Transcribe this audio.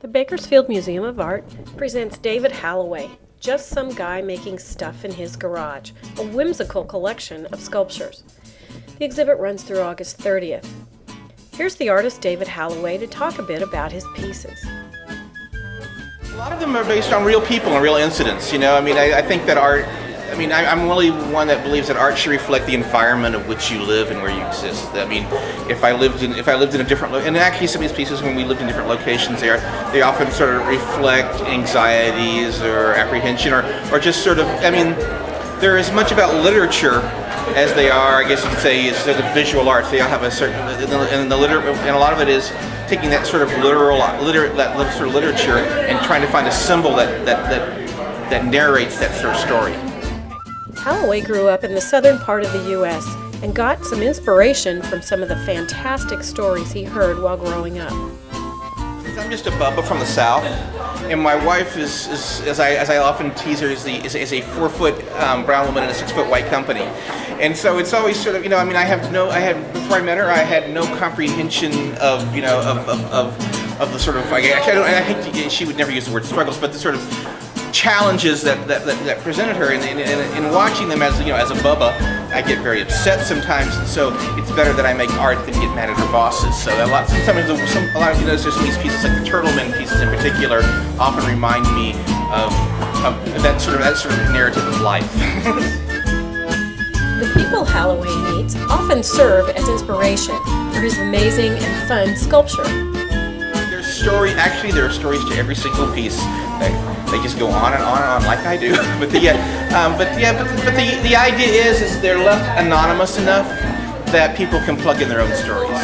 The Bakersfield Museum of Art presents David Hallaway, Just Some Guy Making Stuff in His Garage, a whimsical collection of sculptures. The exhibit runs through August 30th. Here's the artist David Hallaway to talk a bit about his pieces. A lot of them are based on real people and real incidents, I think that art, I'm really one that believes that art should reflect the environment of which you live and where you exist. If I lived in a different, and actually some of these pieces when we lived in different locations, they often sort of reflect anxieties or apprehension or just sort of, they're as much about literature as they are, I guess you could say, is sort of visual arts. They all have a certain, and a lot of it is taking that sort of that sort of literature and trying to find a symbol that narrates that sort of story. Hallaway grew up in the southern part of the U.S. and got some inspiration from some of the fantastic stories he heard while growing up. I'm just a bubba from the South, and my wife is as I often tease her, is a 4-foot brown woman in a 6-foot white company, and so it's always sort of before I met her, I had no comprehension of the sort of she would never use the word struggles, but the sort of challenges that presented her, and watching them as a bubba, I get very upset sometimes, and so it's better that I make art than get mad at her bosses. So a lot of there's some of these pieces, like the Turtleman pieces in particular, often remind me of that sort of narrative of life. The people Hallaway meets often serve as inspiration for his amazing and fun sculpture. There are stories to every single piece. They just go on and on and on like I do. But the idea is they're left anonymous enough that people can plug in their own stories.